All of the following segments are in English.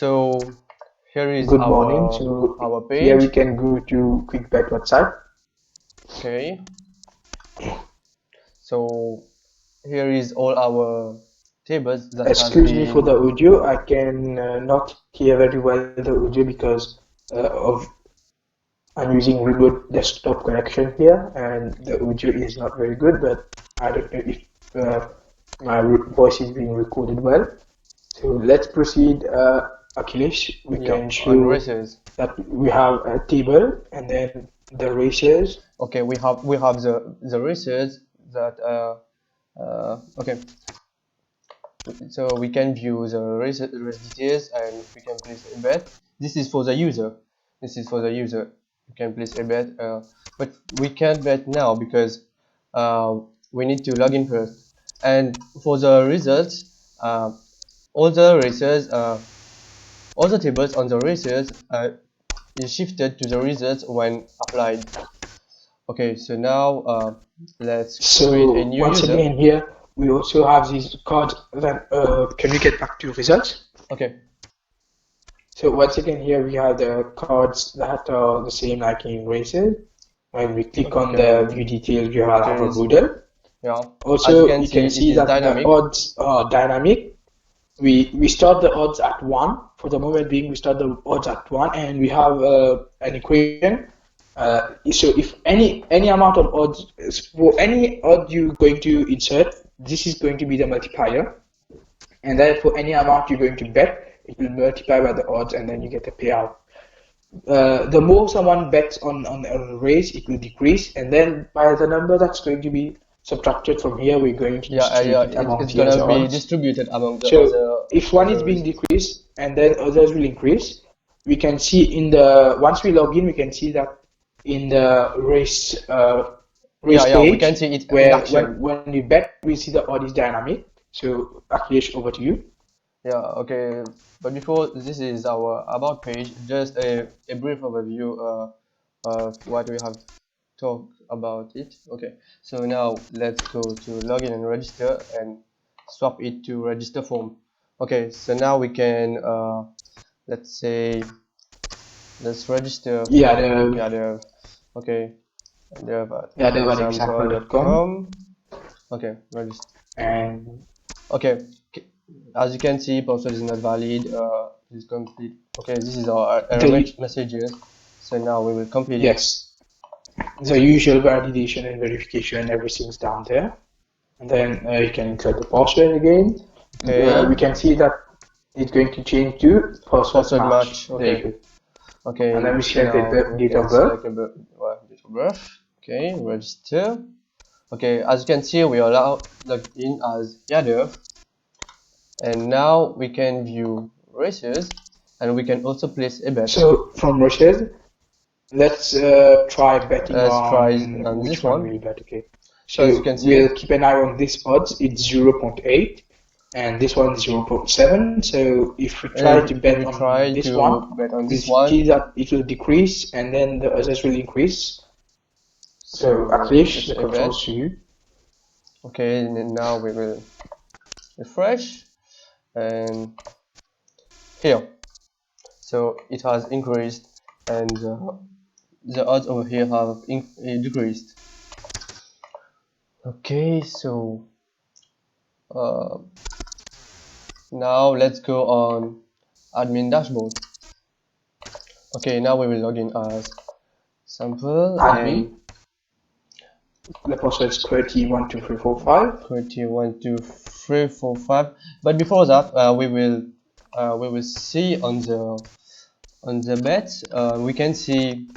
So here is Good morning. So our page. here we can go to QuickBet website. Okay. So here is all our tables that Excuse has me been... for the audio. I can not hear very well the audio because of I'm using remote desktop connection here, and the audio is not very good. But I don't know if my voice is being recorded well. So let's proceed. Achilles, we can show races. that we have a table and then the races. Okay, we have the races that okay. So we can view the race details and we can place a bet. This is for the user. You can place a bet, but we can't bet now because we need to log in first. And for the results, all the races, all the tables on the races is shifted to the results when applied. Okay, so now let's create a new once user. again here we also have these cards that can we get back to results? Okay. So once again here we have the cards that are the same like in races. When we click on the view details, you have a model. Yeah. Also, you can see that the odds are dynamic. We start the odds at 1. For the moment being, we start the odds at 1, and we have an equation. So if any amount of odds, for any odd you're going to insert, this is going to be the multiplier. And then for any amount you're going to bet, it will multiply by the odds, and then you get a payout. The more someone bets on a race, it will decrease, and then by the number that's going to be subtracted from here, we're going to distribute it among it's going to be distributed among the so if one is being decreased and then others will increase, we can see in the once we log in, we can see that in the race page, we can see it where when we bet, we see the odd is dynamic. So Akhilesh, over to you. Yeah, okay, but before this is our about page, just a brief overview of what we have talked about it. Okay, so now let's go to login and register and swap it to register form. Okay, so now we can let's say let's register okay, example.com. Okay, register. And okay, as you can see, password is not valid. Is complete. Okay, this is our error messages. So now we will complete it. Yes, the usual validation and verification, everything's down there. And then you can insert the password again. Okay. We can see that it's going to change to password match. Okay. There you go. Okay. And then we select the date of birth. Date of birth. Okay, register. Okay, as you can see, we are logged in as Yadav. And now we can view races, and we can also place a bet. So from races, let's try betting on which this one we bet. Okay. So as you can see, we'll keep an eye on this odds. It's 0.8, and this one is 0.7. So if we try to bet on this one, we'll see that it will decrease, and then the others will increase. So Akhilesh, the controls to you. Okay, and now we will refresh, and here, so it has increased, and the odds over here have decreased. Okay, so now let's go on admin dashboard. Okay, now we will log in as sample admin. The password is QWERTY 12345. QWERTY 12345. But before that, we will see on the bets. We can see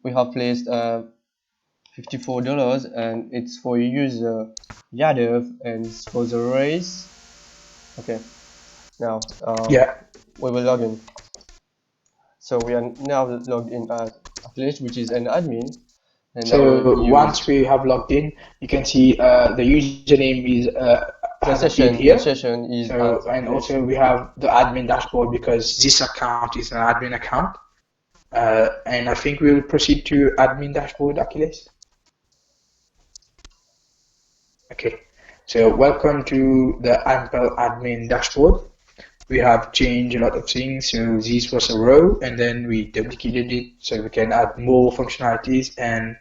we have placed $54, and it's for user Yadav, and it's for the race. Okay, now we will log in. So we are now logged in as Akhilesh, which is an admin. And so once we have logged in, you can see the username is the session is and also we have the admin dashboard because this account is an admin account. And I think we will proceed to admin dashboard, Achilles. Okay, so welcome to the Ample admin dashboard. we have changed a lot of things. So this was a row, and then we duplicated it so we can add more functionalities, and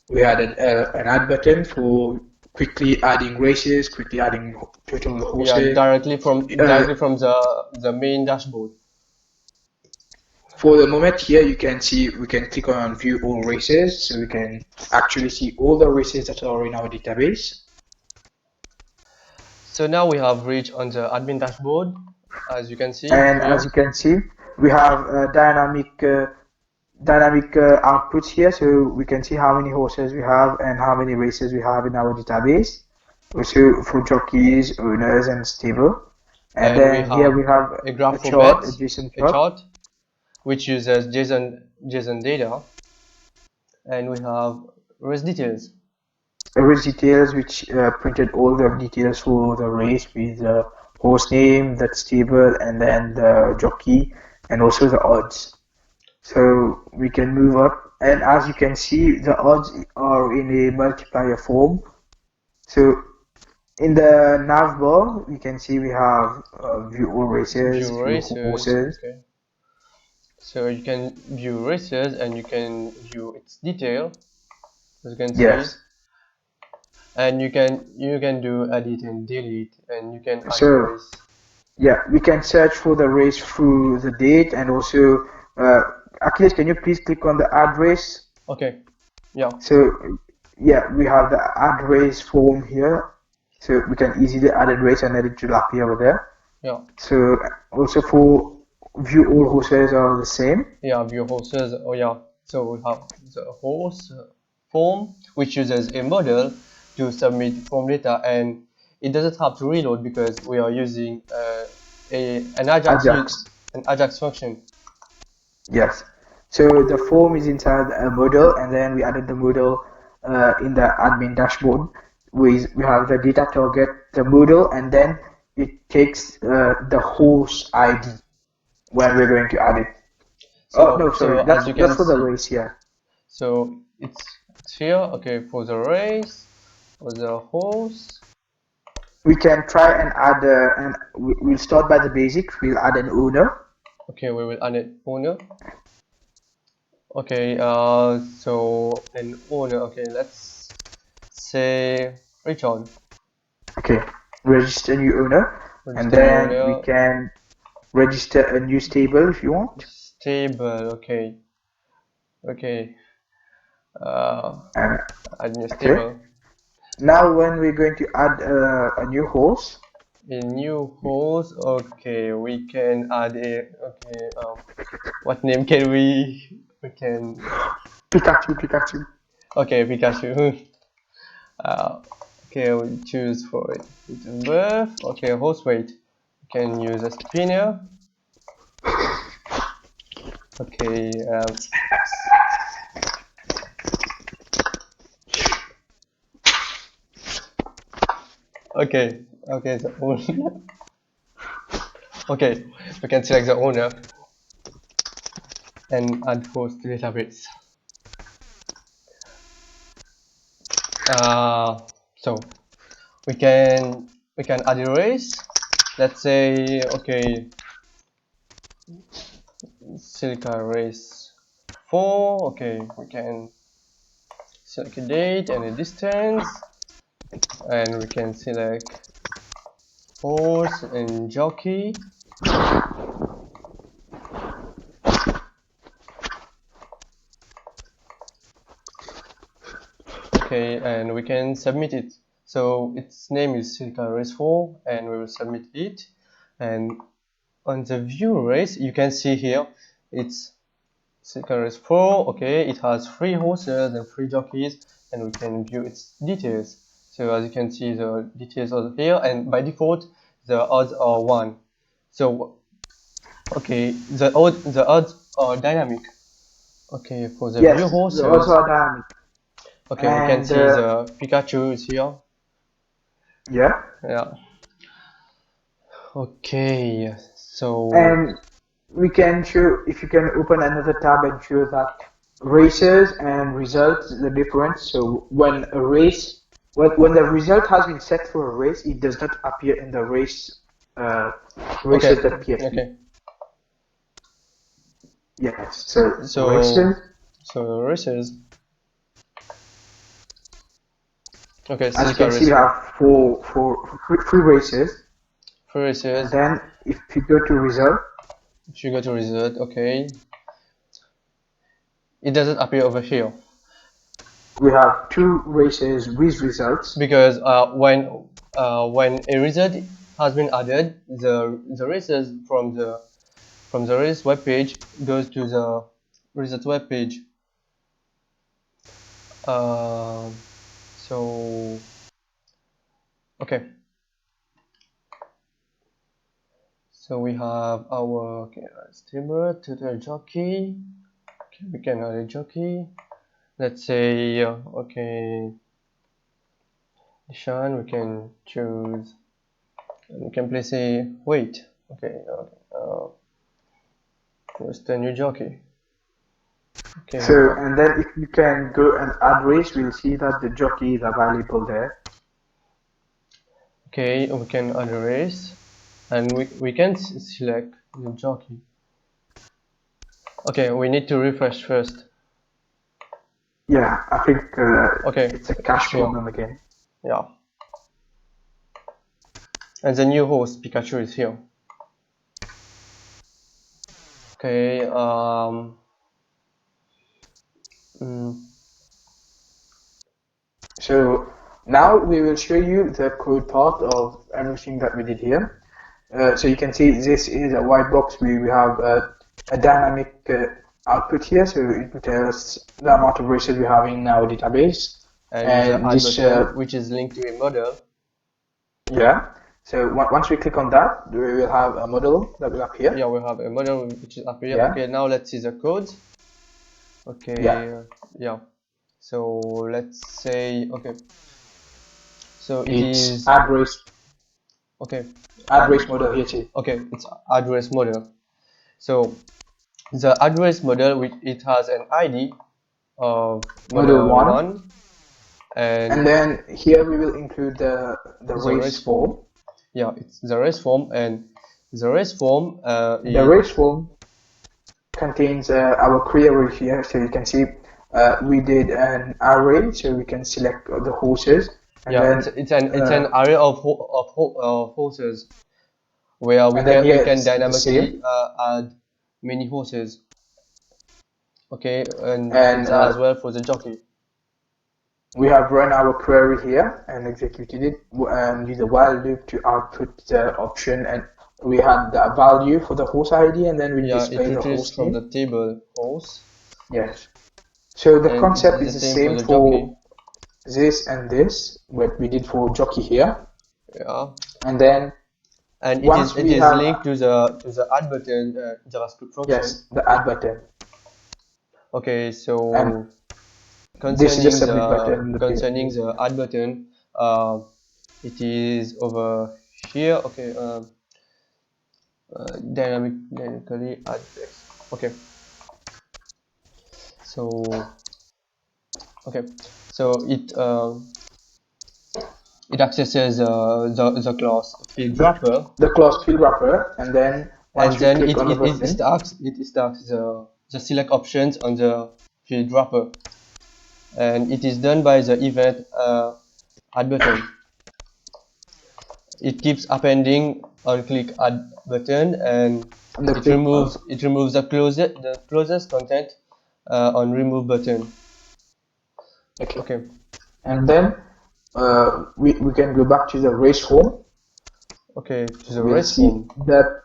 we added an add button for quickly adding races, quickly adding total horses. Yeah, directly from the main dashboard. For the moment here, you can see we can click on view all races, so we can actually see all the races that are in our database. So now we have reached on the admin dashboard, as you can see. And here, as you can see, we have dynamic outputs here, so we can see how many horses we have and how many races we have in our database. Also for jockeys, owners, and stable. And then here we have a graph chart, a chart, which uses JSON data, and we have race details. Race details, which printed all the details for the race with the horse name, that stable, and then the jockey, and also the odds. So we can move up, and as you can see, the odds are in a multiplier form. So in the nav bar, you can see we have view all races, view horses. Okay. So you can view races and you can view its detail, as you can see. Yes. And you can do edit and delete, and you can add race. Yeah, we can search for the race through the date, and also Achilles, can you please click on the add race? Okay. Yeah. So yeah, we have the add race form here, so we can easily add a race and it will appear over there. Yeah. So also for view all horses are the same. Yeah, view horses. Oh yeah. So we have the horse form, which uses a model to submit form data, and it doesn't have to reload because we are using an Ajax function. Yes. So the form is inside a model, and then we added the model in the admin dashboard. We have the data target, the model, and then it takes the horse ID when we're going to add it. So, that's for the race here. So it's here. Okay, for the race, for the horse. We can try and add, and we'll start by the basics. We'll add an owner. Okay, we will add an owner. Okay, so an owner. Okay, let's say Richard. Okay, register new owner, and then we can register a new stable if you want. Stable, okay. Okay. Add new stable. Now when we're going to add a new horse. A new horse, okay, we can add a, okay, what name can we can... Pikachu. Okay, Pikachu. Okay, we'll choose for it. Birth, okay, horse weight. We can use a spinner. Okay, okay, the owner. Okay, we can select the owner and add horse to database. So we can add a race. Let's say, okay, Silica race 4. Okay, we can select a date and a distance, and we can select horse and jockey. Okay, and we can submit it. So its name is Silica Race 4, and we will submit it. And on the view race, you can see here it's Silica Race 4. Okay, it has 3 horses and 3 jockeys, and we can view its details. So as you can see, the details are here, and by default the odds are 1. So okay, the odds are dynamic. Okay, for the view horses, the odds are dynamic. Okay, and we can see the Pikachu is here. Yeah. Yeah. Okay, so. And we can show, if you can open another tab and show that races and results, the difference. So when a race, when the result has been set for a race, it does not appear in the race races.php. Okay. Yes. So races. Okay. As you can see, we have three races. Three races. And then if you go to result. If you go to result, okay. It doesn't appear over here. We have two races with results. Because when a result has been added, the races from the race web page goes to the result web page. So okay. So we have our streamer, total jockey. Okay, we can add a jockey. Let's say okay. Sean, we can choose. We can place a weight. Okay. What's the new jockey? Okay. So and then if you can go and add race, we'll see that the jockey is available there. Okay, we can add a race, and we can select the jockey. Okay, we need to refresh first. Yeah, I think okay, it's a cache problem again. Yeah. And the new host Pikachu is here. Okay. So now we will show you the code part of everything that we did here. So you can see this is a white box. We have a dynamic output here, so it tells the amount of races we have in our database. And this button, which is linked to a model. Yeah. So once we click on that, we will have a model that will appear. Yeah, we'll have a model which is appear. Yeah. Okay, now let's see the code. Okay. Yeah. So let's say okay. So it's address. Okay. Address model here too. Okay, it's address model. So the address model, it has an ID of model 1. And then here we will include the race form. Yeah, it's the race form, and the race form the race form contains our query here. So you can see we did an array, so we can select the horses. And yeah, then, it's an array of horses where we can dynamically add many horses. Okay, and it's as well for the jockey. We have run our query here and executed it and use a while loop to output the option, and we had the value for the horse ID, and then we display the horse from the table horse. Yes. So the concept is the same for this and this, what we did for jockey here. Yeah. And then it is linked to the add button JavaScript function. Yes, the add button. Okay, so concerning the add button, it is over here. Okay, dynamically add text. Okay. So it accesses the class field wrapper. The class field wrapper, and then it starts the select options on the field wrapper, and it is done by the event add button. It keeps appending on click add button, and it removes the closest content on remove button. Okay. And then we can go back to the race form. Okay, to the race form. That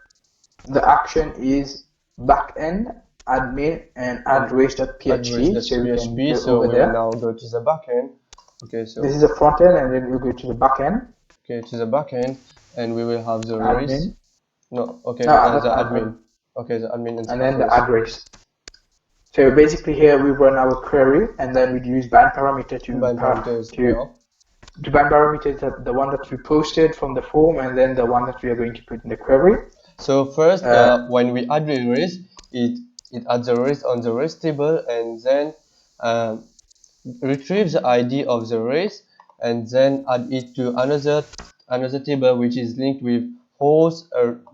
the action is backend admin and add race.php. So we will now go to the backend. Okay, so this is the front end, and then we'll go to the backend. Okay, to the backend, and we will have the admin. race. No, okay, the admin. Okay, the admin and then the add race. So basically here we run our query, and then we use bind parameter to bind parameters, the one that we posted from the form, and then the one that we are going to put in the query. So first, when we add the race, it adds the race on the race table, and then retrieves the ID of the race, and then add it to another table which is linked with horse,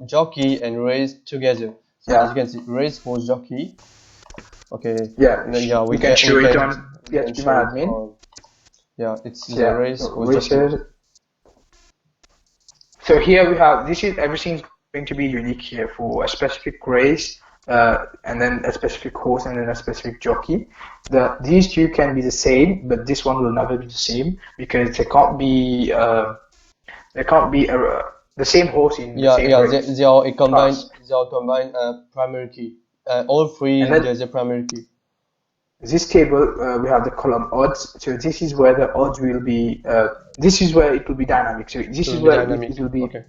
jockey, and race together. So as you can see, race, horse, jockey. Okay. Yeah. And then, yeah, we can show it on PHP yeah, it's the race, horse, races. jockey. So here we have, everything's going to be unique here for a specific race, and then a specific horse, and then a specific jockey. These two can be the same, but this one will never be the same because they can't be the same horse in the same race. They are combined primary key. All three there's a primary key. This table we have the column odds. So this is where the odds will be. This is where it will be dynamic. So this is where it will be. Okay.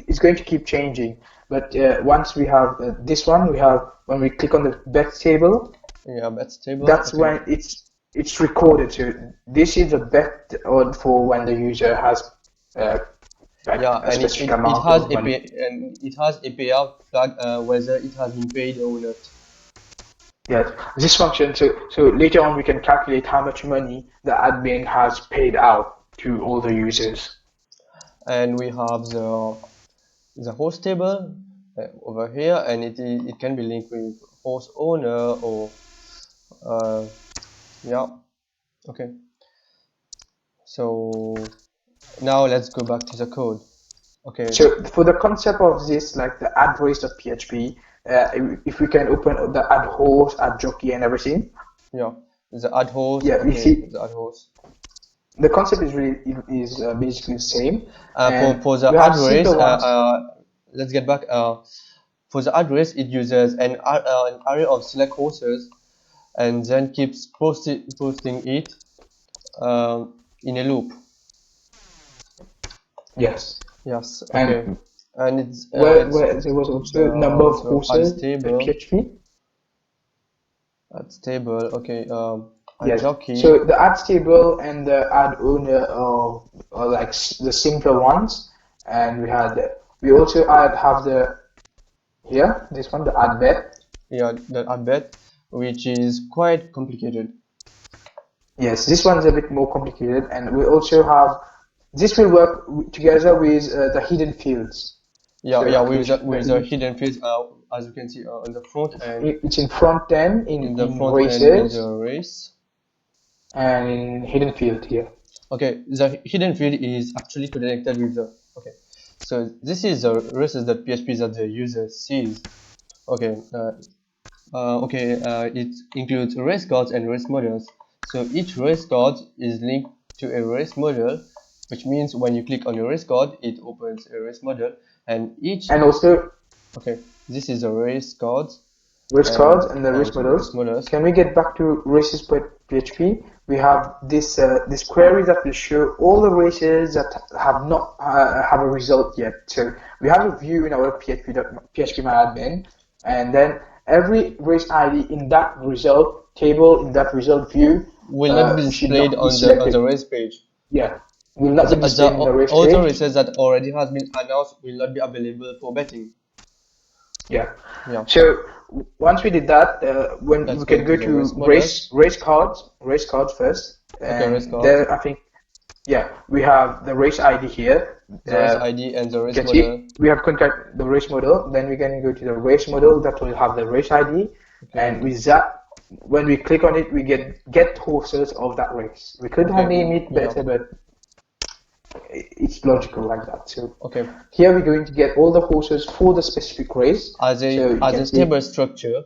It's going to keep changing. But once we have this one, we have when we click on the bets table. Yeah, bets table. That's when it's recorded. So this is a bet odd for when the user has. And it has a payout flag whether it has been paid or not. Yes, this function. So later on we can calculate how much money the admin has paid out to all the users. And we have the host table over here, and it can be linked with host owner or yeah. Okay. So now let's go back to the code. Okay. So for the concept of this, like the add race.php, if we can open the add host, add jockey, and everything. Yeah, the add host. Yeah, we see the add host. The concept is basically the same. For the add race, let's get back. For the add race, it uses an array of select horses, and then keeps posting it in a loop. Yes. Yes. Okay. And it's where there was also number of horses in PHP. Adds table. Okay. Yes. Jockey. So the adds table and the add owner are like the simpler ones, and we also have this one, the add bet. Yeah, the add bet, which is quite complicated. Yes, this one's a bit more complicated, and we also have. This will work together with the hidden fields. Yeah, with the hidden fields, as you can see on the front end. It's in front end, in the front races, end in the race, and in hidden field here. Okay, the hidden field is actually connected with the. Okay, so this is the races.php that the user sees. Okay, it includes race cards and race models. So each race card is linked to a race model, which means when you click on a race card, it opens a race model, and also. Okay, this is the race cards. Race cards and the race models. Can we get back to races.php? We have this query that will show all the races that have not have a result yet. So we have a view in our php.phpMyAdmin, and then every race ID in that result table, in that result view, will not be displayed on the race page. Yeah, will not be displayed on the race page. All the races that already has been announced will not be available for betting. Yeah. So once we did that, when we can go to race cards first. Okay, race cards. There, I think, we have the race ID here. The race ID and the race model. We have contact the race model. Then we can go to the race model that will have the race ID, and with that, when we click on it, we get horses of that race. We could have named it better, but it's logical like that. So here we're going to get all the horses for the specific race as a table structure.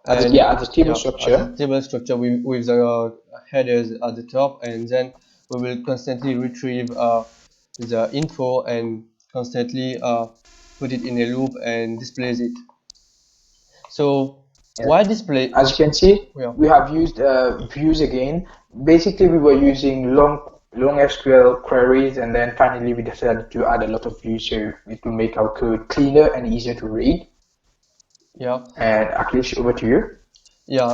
As a table structure with the headers at the top, and then we will constantly retrieve the info and constantly put it in a loop and displays it. So why display? As you can see, we have used views again. Basically, we were using long SQL queries, and then finally we decided to add a lot of views so it will make our code cleaner and easier to read. Yeah. And Akhilesh, over to you. Yeah.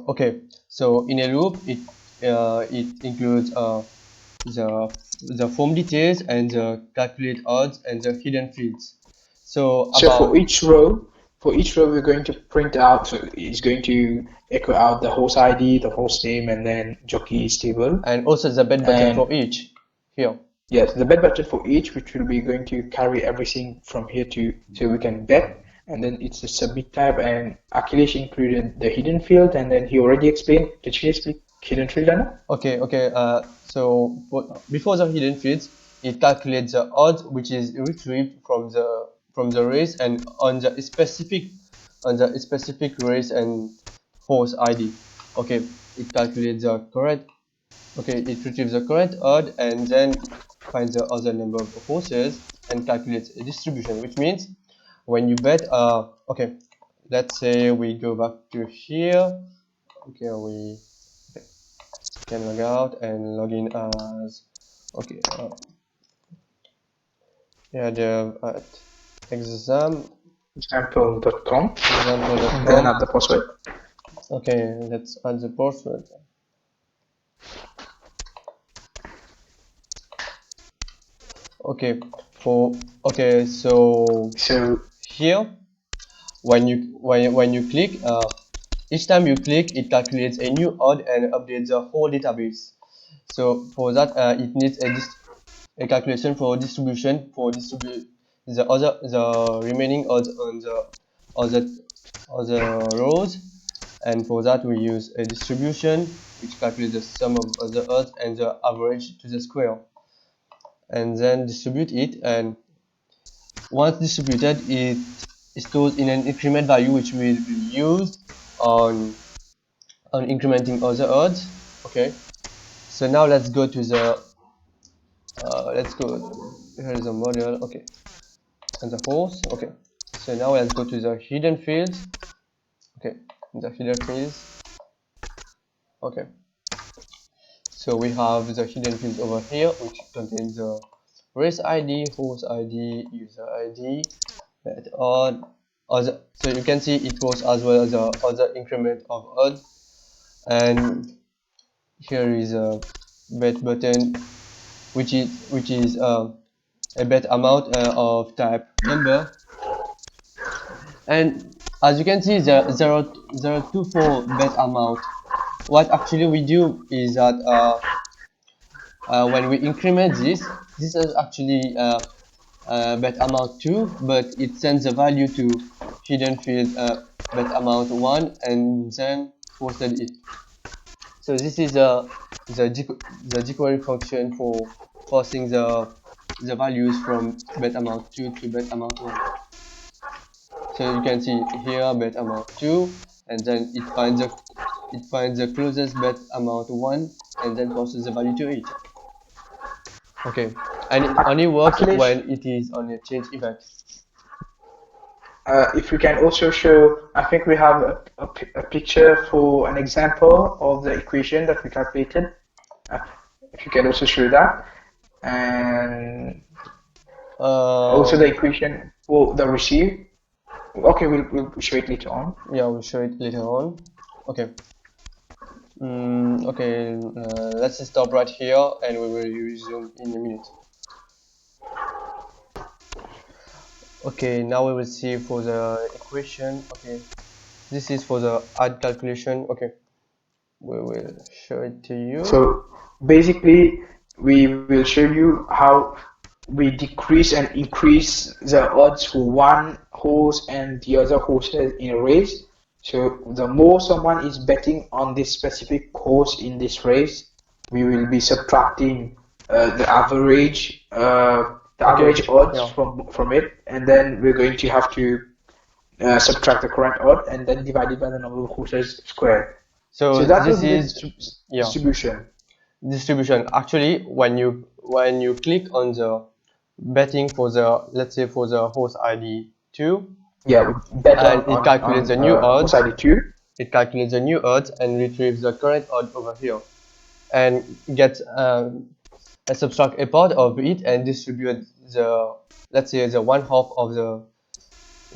Okay. So in a loop, it includes the form details and the calculate odds and the hidden fields. So for each row, we're going to print out. So it's going to echo out the host ID, the host name, and then jockey's table. And also the bet button for each here. Yes, the bet button for each, which will be going to carry everything from here to, so we can bet. And then it's the submit tab, and Akhilesh included the hidden field, and then he already explained. Did he explain hidden field, Anna? Okay, so before the hidden fields, it calculates the odds which is retrieved from the race and on the specific race and horse ID. Okay, it calculates the correct. Okay, it retrieves the correct odd and then finds the other number of horses and calculates a distribution, which means when you bet, okay, let's say we go back to here. Okay, we can log out and log in as, okay, yeah, at example.com. And then add the password. Okay, let's add the password. Okay, so here when you click, each time you click, it calculates a new odd and updates the whole database. So for that, it needs a calculation for distribution for distribute the remaining odds on the other rows, and for that we use a distribution which calculates the sum of the odds and the average to the square, and then distribute it, and once distributed it stores in an increment value which will be used on incrementing other odds. Okay, so now let's go to the here is a model. Okay, and the horse. Okay, so now let's go to the hidden fields. Okay, the hidden fields. Okay, so we have the hidden fields over here, which contains the race ID, horse ID, user ID, bet odd, other. So you can see it was as well as the other increment of odd, and here is a bet button, which is a bet amount of type number, and as you can see the 024 bet amount. What actually we do is that when we increment this is actually bet amount 2, but it sends the value to hidden field bet amount 1 and then posted it. So this is the jQuery function for forcing the values from bet amount 2 to bet amount 1. So you can see here bet amount 2, and then it finds the closest bet amount 1 and then passes the value to it. Okay, and it only works when it is on a change event. If we can also show, I think we have a picture for an example of the equation that we calculated. If you can also show that, and also the equation for the receive. Okay, we'll show it later on. Yeah, we'll show it later on. Okay. Okay, let's stop right here and we will resume in a minute. Okay, now we will see for the equation. Okay, this is for the add calculation. Okay, we will show it to you. So basically we will show you how we decrease and increase the odds for one horse and the other horses in a race. So the more someone is betting on this specific horse in this race, we will be subtracting the average odds from it, and then we're going to have to subtract the current odd and then divide it by the number of horses squared. So that this is distribution. Distribution. Actually, when you click on the betting for the, let's say for the horse ID 2, yeah, it calculates the new odds. Horse ID 2. It calculates the new odds and retrieves the current odd over here, and gets subtract a part of it and distribute the, let's say the one half of the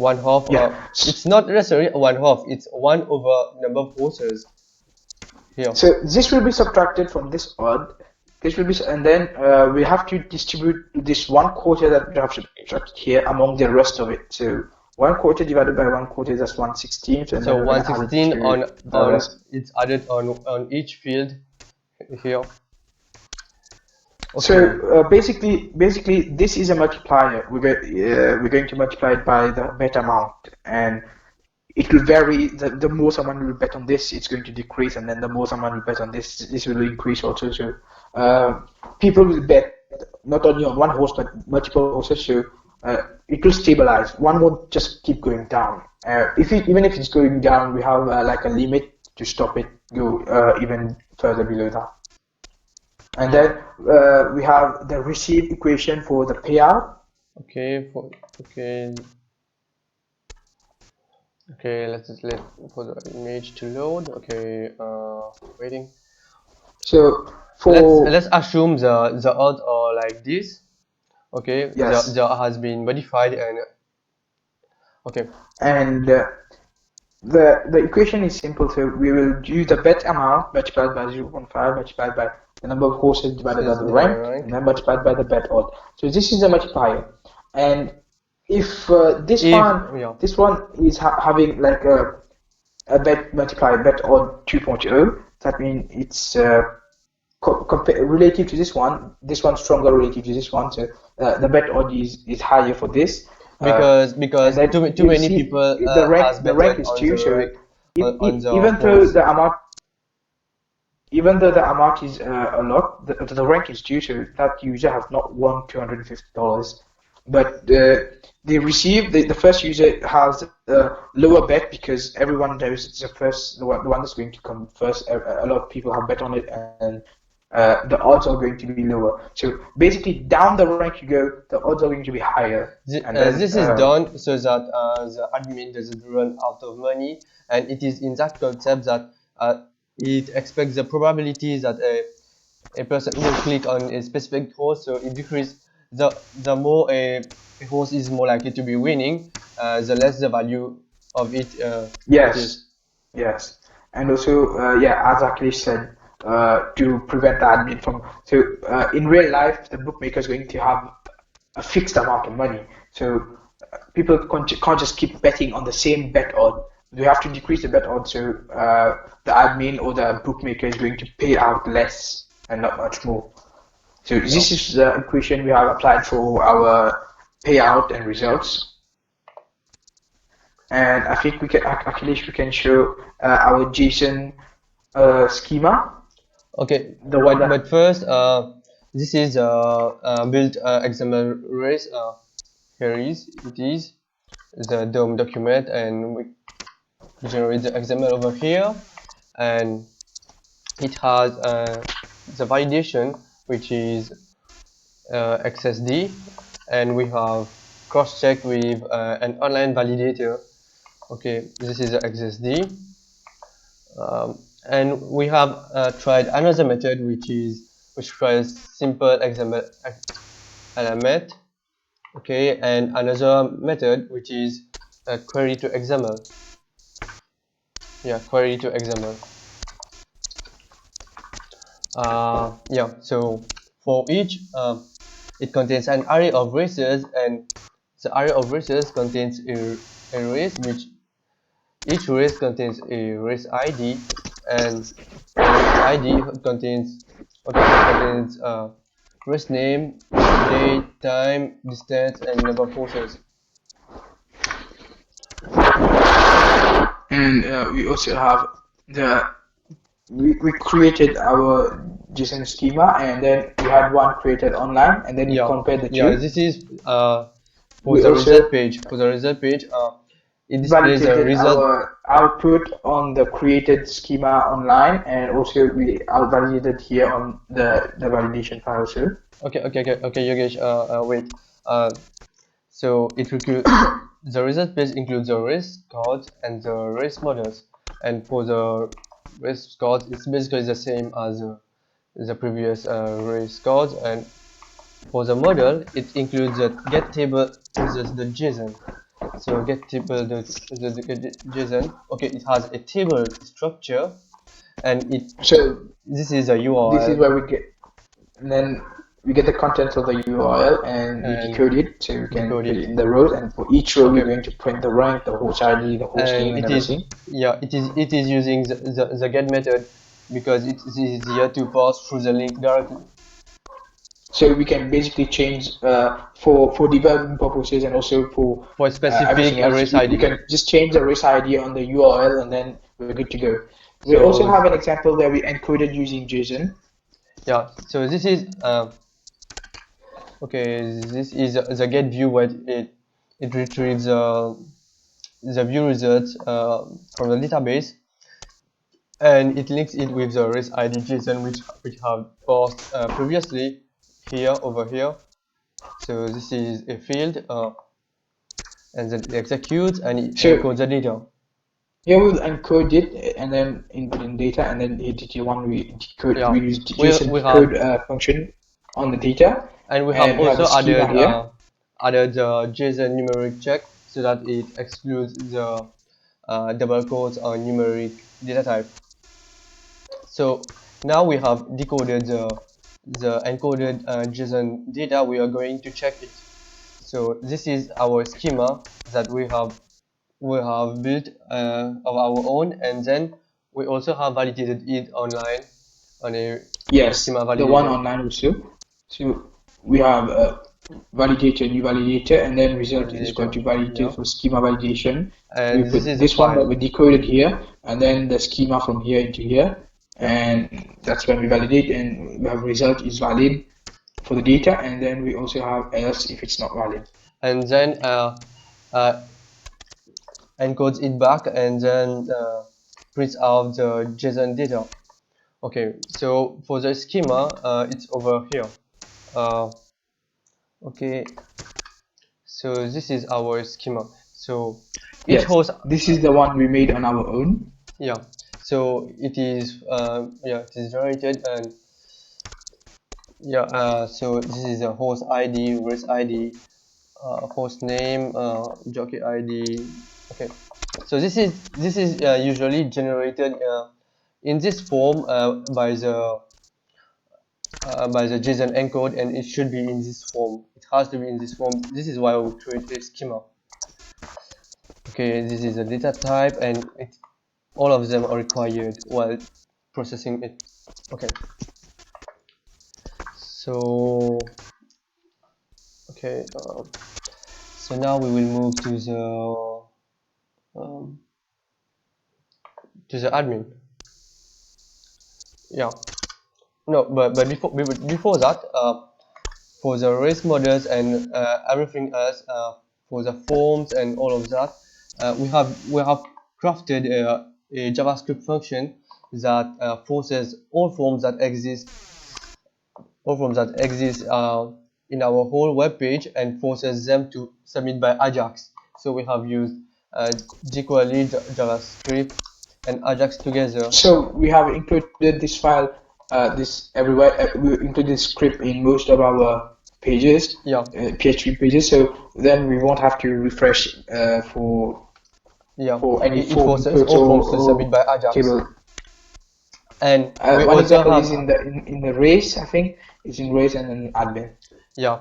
it's not necessarily one half, it's 1 over number of horses here. So this will be subtracted from this odd. This will be, and then we have to distribute this 1/4 that we have subtracted here among the rest of it. So 1/4 divided by 1/4, that's 1/16. So 1/16 on it's added on each field here. Okay. So basically, this is a multiplier. We're going to multiply it by the bet amount, and it will vary. The more someone will bet on this, it's going to decrease, and then the more someone will bet on this will increase also. So people will bet not only on one horse but multiple horses. So it will stabilize. One won't just keep going down. Even if it's going down, we have like a limit to stop it go even further below that. And then we have the receive equation for the payout. Okay. Okay, let's let for the image to load. Okay, waiting. So let's assume the odds are like this. Okay, yes, the has been modified and okay. And the equation is simple. So we will use the bet amount multiplied by 0.5 multiplied by the number of horses divided by the rank, and then multiplied by the bet odd. So this is a multiplier, and if this one is having like a bet multiplier bet odd 2.0, that means it's relative to this one stronger relative to this one. So the bet odd is higher for this. Because too many people the rank is 2, so even though the amount is a lot, the rank is due, so that user has not won $250. But the first user has a lower bet because everyone knows the one that's going to come first. A lot of people have bet on it, and the odds are going to be lower. So basically, down the rank you go, the odds are going to be higher. This is done so that the admin doesn't run out of money, and it is in that concept that it expects the probability that a person will click on a specific horse, so it decreases the more a horse is more likely to be winning, the less the value of it. Yes, and also as Akhilesh said, to prevent the admin from. So in real life, the bookmaker is going to have a fixed amount of money. So people can't just keep betting on the same bet odd. We have to decrease the bet odd, so the admin or the bookmaker is going to pay out less and not much more. So this is the equation we have applied for our payout and results. And I think we can show our JSON schema. Okay, but first, this is built XML race. Here it is the DOM document, and we generate the XML over here, and it has the validation, which is XSD, and we have cross-checked with an online validator. Okay, this is the XSD, and we have tried another method which tries simple XML element. Okay, and another method which is query to XML. Yeah, query to XML. So for each, it contains an array of races, and the array of races contains a race, which each race contains a race ID, and the race ID contains race name, date, time, distance, and number of horses. And we also have we created our JSON schema, and then we had one created online, and then we compared the two. Yeah, this is for the result page. For the result page, it displays the result. Our output on the created schema online, and also we validated here on the validation file too. Okay, Yogesh, wait. So it includes the result page includes the race cards and the race models, and for the race cards, it's basically the same as the previous race cards, and for the model, it includes the get table uses the JSON. So get table the JSON. Okay, it has a table structure, and this is a URL. This is where we get, and then we get the contents of the URL, and we decode it, so we can put it in the rows, and for each row we're going to print the rank, the horse ID, the horse name, and everything. It is using the get method because it is easier to pass through the link directly. So we can basically change for debugging purposes and also for specific everything else. race ID. We can just change the race ID on the URL and then we're good to go. We So, also have an example where we encoded using JSON. Yeah. So this is okay. This is the get view where it retrieves the view results from the database, and it links it with the race ID JSON which we have passed previously here over here. So this is a field, and then it executes and it encodes the data. Here we'll encode it and then input in data, and then the one we decode. Yeah. We use JSON decode function on the data, and we have also added added the JSON numeric check so that it excludes the double quotes or numeric data type. So now we have decoded the encoded JSON data. We are going to check it. So this is our schema that we have built of our own, and then we also have validated it online on a schema validator. The one online also. So we have validator, new validator, and then result is going to validator for schema validation. And we put this one that we decoded here, and then the schema from here into here, and that's when we validate, and we have result is valid for the data, and then we also have else if it's not valid. And then encodes it back, and then prints out the JSON data. Okay, so for the schema, it's over here. Okay, so this is our schema. So each host. This is the one we made on our own. Yeah. So it is it is generated, and so this is a host ID, race ID, host name, jockey ID. Okay. So this is usually generated in this form by the JSON encode, and it should be in this form. It has to be in this form. This is why we create a schema. Okay, this is a data type, and all of them are required while processing it. Okay. So okay, so now we will move to the admin. Yeah. No, but before that, for the race models and everything else, for the forms and all of that, we have crafted a JavaScript function that forces all forms that exist in our whole web page, and forces them to submit by Ajax. So we have used jQuery, JavaScript, and Ajax together. So we have included this file, this everywhere. We include this script in most of our pages, PHP pages. So then we won't have to refresh for any form all forms to submit by Ajax. Table. And one example is in the race. I think it's in race and then admin. Yeah.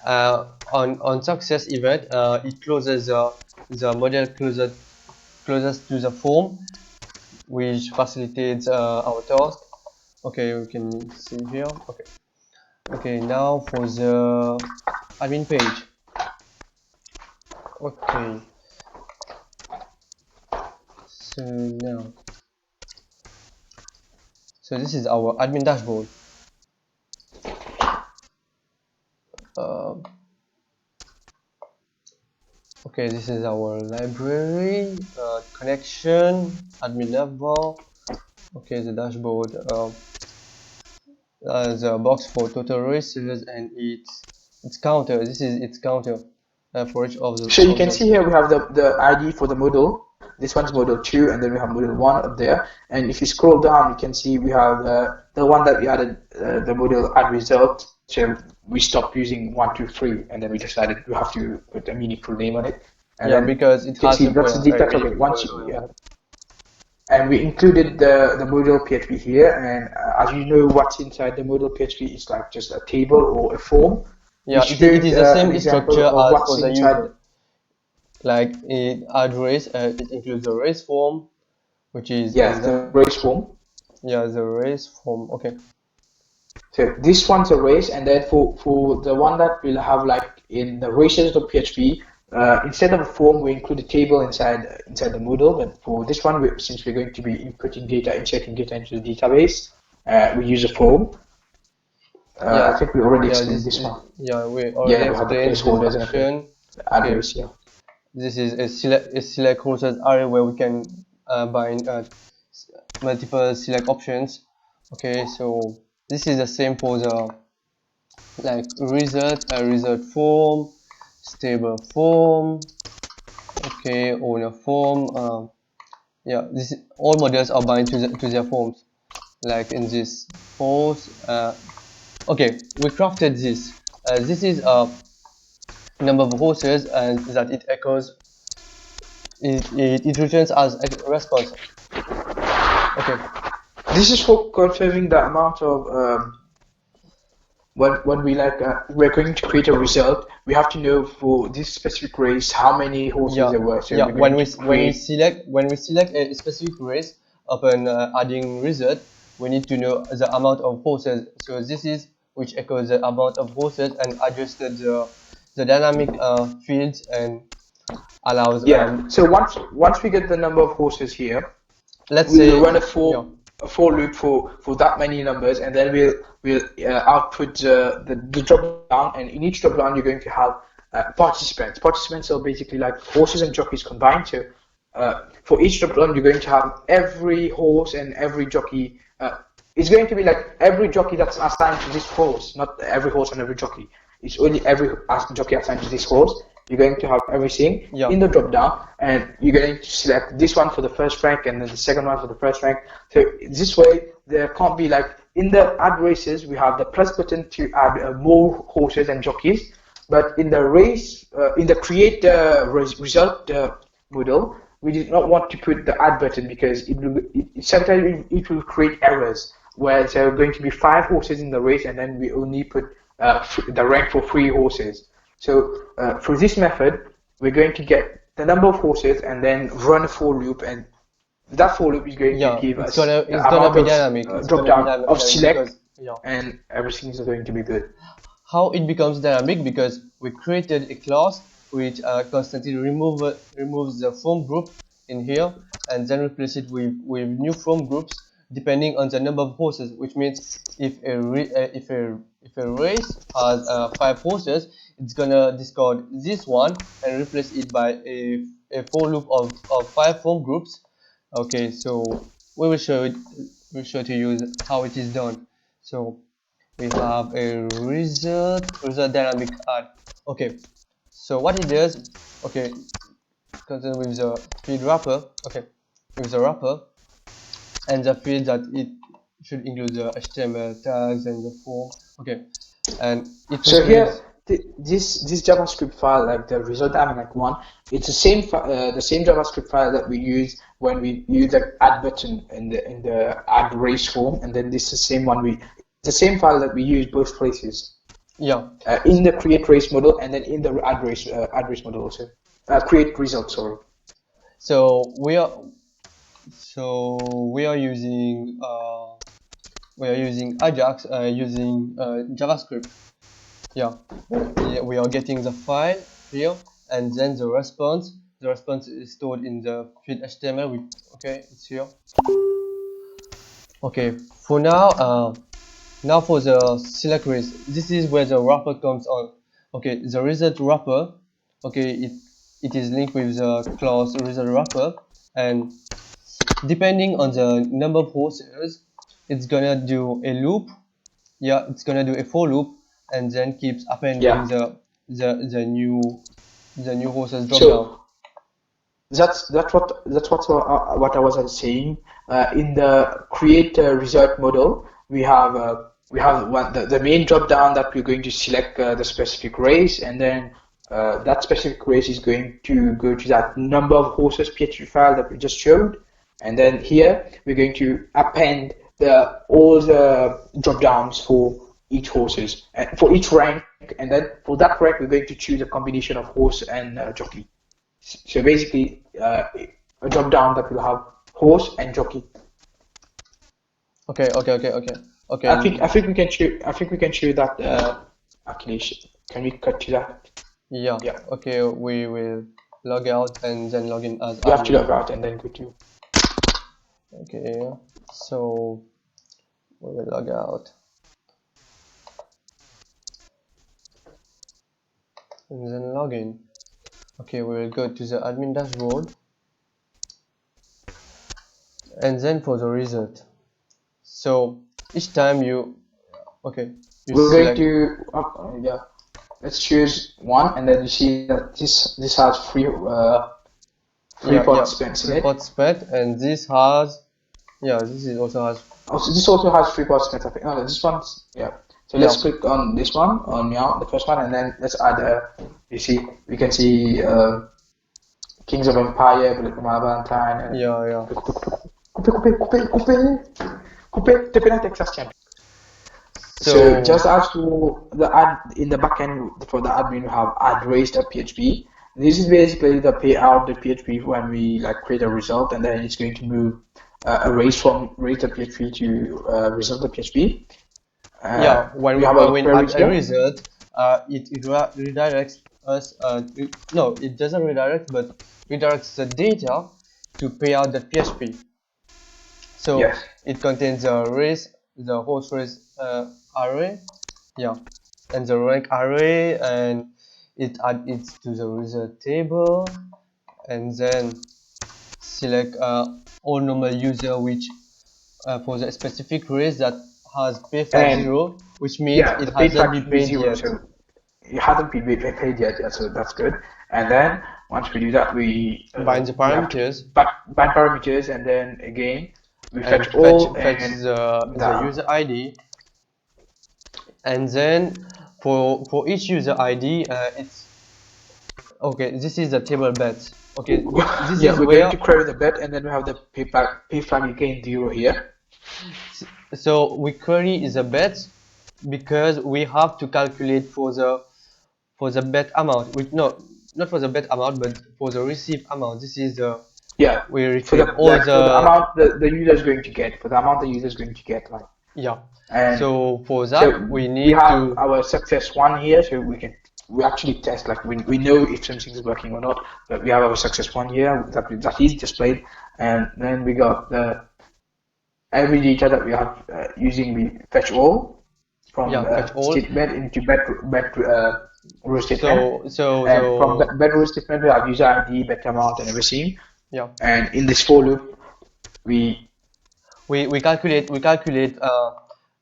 On success event, it closes the model closest to the form, which facilitates our task. Okay, we can see here. Okay, now for the admin page. Okay, so now, so this is our admin dashboard. Okay, this is our library, connection, admin level. Okay, the dashboard, the box for total races, and its counter. This is its counter for each of the. So you can see here we have the ID for the model. This one's model 2, and then we have model 1 up there. And if you scroll down, you can see we have the one that we added, the model add result. So we stopped using 1, 2, 3, and then we decided we have to put a meaningful name on it. And then because it has to that's the data topic. Once you, and we included the model PHP here, and as you know, what's inside the model PHP is like just a table or a form. Yeah, it is the same structure as for the user. Like it adds race, it includes the race form, which is the race form. Yeah, the race form. Okay. So this one's a race, and then for the one that we'll have like in the races.php, instead of a form, we include a table inside the Moodle. But for this one, since we're going to be inputting data, inserting data into the database, we use a form. Yeah, I think we already explained this one. Yeah, we already explained the function. Address, yeah. This is a select courses array where we can bind multiple select options. Okay, so this is the same for the like result form, stable form, okay, owner form. Yeah, this all models are bound to their forms, like in this post. Okay, we crafted this. This is a number of horses, and that it echoes. It returns as a response. Okay. This is for confirming the amount of when we we're going to create a result, we have to know for this specific race how many horses there were. So yeah. When we select a specific race upon adding result, we need to know the amount of horses. So this is which echoes the amount of horses and adjusted the dynamic fields and allows. So once we get the number of horses here, let's say we'll run a for loop for that many numbers, and then we'll output the drop down, and in each drop down you're going to have participants. Participants are basically like horses and jockeys combined. So for each drop down you're going to have every horse and every jockey. It's going to be like every jockey that's assigned to this horse, not every horse and every jockey. It's only every jockey assigned to this horse. You're going to have everything in the drop down, and you're going to select this one for the first rank and then the second one for the first rank. So this way there can't be like in the add races we have the plus button to add more horses and jockeys, but in the race in the create result model we did not want to put the add button because sometimes it will create errors where there are going to be 5 horses in the race and then we only put the rank for 3 horses. So for this method, we're going to get the number of horses and then run a for loop, and that for loop is going to give us it's gonna be dynamic. Drop down of select, and everything is going to be good. How it becomes dynamic? Because we created a class which constantly removes the from group in here and then replace it with new from groups depending on the number of horses. Which means if a race has 5 horses, it's gonna discard this one and replace it by a for loop of 5 from groups. Okay, so we will show to you how it is done. So we have a result dynamic add. Okay, so what it does, okay, continue with the field wrapper. Okay, with the wrapper and the field that it should include the HTML tags and the form. Okay, and so here this JavaScript file, like the result dynamic one, it's the same JavaScript file that we use when we use the add button in the add race form, and then this is the same one the same file that we use both places. Yeah. In the create race model and then in the add race model also. Create result, sorry. So we are using Ajax using JavaScript. Yeah, we are getting the file here, and then the response is stored in the field HTML. Okay, it's here. Okay, for now now for the select race, this is where the wrapper comes on. Okay, the result wrapper, okay, it is linked with the class result wrapper, and depending on the number of horses, it's gonna do a loop. Yeah, it's gonna do a for loop and then keeps appending the new horses drop down. That's what I was saying. In the create result model, we have the main drop down that we're going to select the specific race, and then that specific race is going to go to that number of horses PHP file that we just showed, and then here we're going to append all the drop downs for each horses and for each rank, and then for that rank we're going to choose a combination of horse and jockey. So basically a drop down that will have horse and jockey. Okay. Okay. I think we can show that application. Can we cut to that? Yeah. Okay, we will log out and then log in as you have to admin. log out and then go to. Okay, so we will log out and then log in. Okay, we will go to the admin dashboard and then for the result. So each time you We're going to yeah. Let's choose one, and then you see that this has free participants in it. Participant, and this has this is also has. Also, this also has free participants. I think. No, this one's So let's click on this one on the first one, and then let's add. You see, we can see Kings of Empire, Valentine. Coupe, the penalty Texas champion. So just as to the ad in the backend for the admin, we have add raise.php. This is basically the payout the PHP when we like create a result, and then it's going to move a raise from raise.php to result.php. When we add a result, it redirects us. No, it doesn't redirect, but redirects the data to payout.php. So it contains the raise, the host raise array, and the rank array, and it adds it to the result table, and then select all normal user which for the specific raise that has pay flag 0, which means it hasn't been paid yet. So it hasn't been paid yet, so that's good. And then once we do that, we bind the parameters. Bind parameters, and then again we fetch all and the user ID. And then for each user ID, it's okay. This is the table bet. Okay, this is we're going to create the bet, and then we have the pay flag again 0 here. So we query is a bet because we have to calculate for the bet amount. Not for the bet amount, but for the receive amount. This is the we retrieve for the amount the user is going to get. For the amount the user is going to get, like And so for that we need have our success one here, so we actually test, like we know if something is working or not. But we have our success one here that is displayed, and then we got every data that we have using we fetch all from statement into bet row statement. From bet row statement we have user ID, bet amount, and everything. And in this for loop we calculate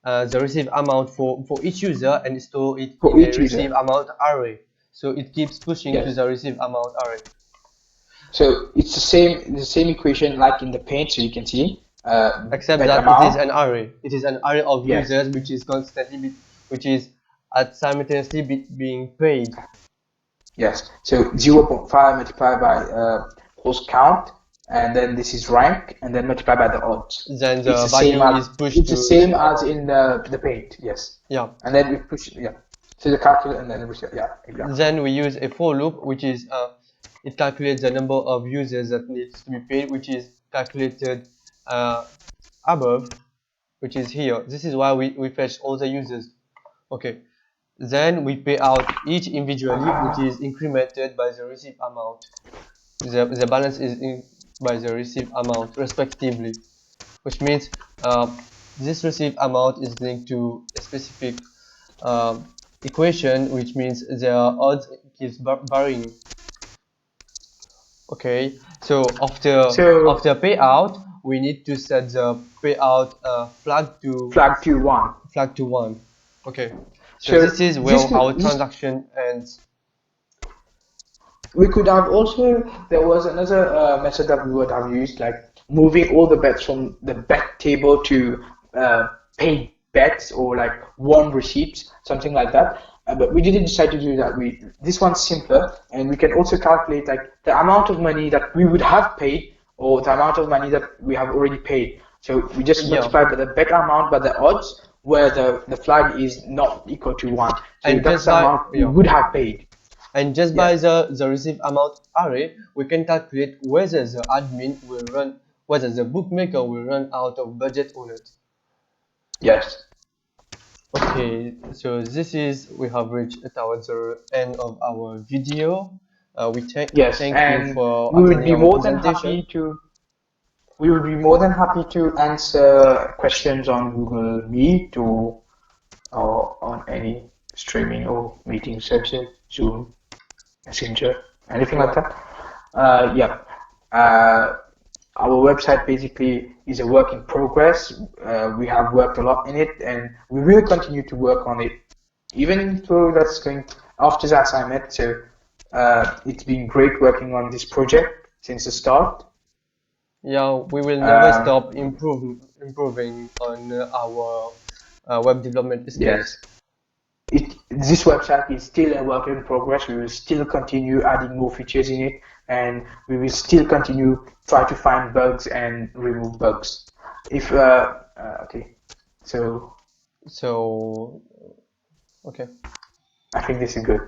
the receive amount for each user and store it in a receive amount array. So it keeps pushing to the receive amount array. So it's the same equation like in the paint, so you can see. Except that it is an array. It is an array of users which is constantly simultaneously being paid. Yes. So 0.5 multiplied by host count, and then this is rank, and then multiplied by the odds. Then the value is pushed. It's the same as in the paint. Yes. And then we push. So the calculate, and then we exactly. Then we use a for loop, which is it calculates the number of users that needs to be paid, which is calculated above, which is here. This is why we fetch all the users. Okay, then we pay out each individually, which is incremented by the receive amount. The balance is by the receive amount respectively, which means this receive amount is linked to a specific equation, which means the odds keeps varying. Okay, so after payout, we need to set the payout flag to 1. Okay, so this is where our transaction ends. We could have also, there was another method that we would have used, like moving all the bets from the bet table to paid bets, or like one receipts, something like that. But we didn't decide to do that. This one's simpler, and we can also calculate like the amount of money that we would have paid, or the amount of money that we have already paid. So we just multiply by the bet amount by the odds, where the flag is not equal to 1. So and that's the amount we would have paid. And just by the receive amount array, we can calculate whether the admin will run, whether the bookmaker will run out of budget or not. Yes. Okay, so we have reached towards the end of our video. Yes, Thank you and for we would attending be our more than presentation. happy to we would be more than happy to answer questions on Google Meet or on any streaming or meeting services, Zoom, Messenger, anything like Yeah, that. Yeah. Uh, our website basically is a work in progress. We have worked a lot in it, and we will continue to work on it, even though that's going after that assignment. So it's been great working on this project since the start. yeah, we will never Um, stop improving on our web development skills. yes, this website is still a work in progress. We will still continue adding more features in it, and we will still continue try to find bugs and remove bugs. If okay, so So, okay. I think this is good.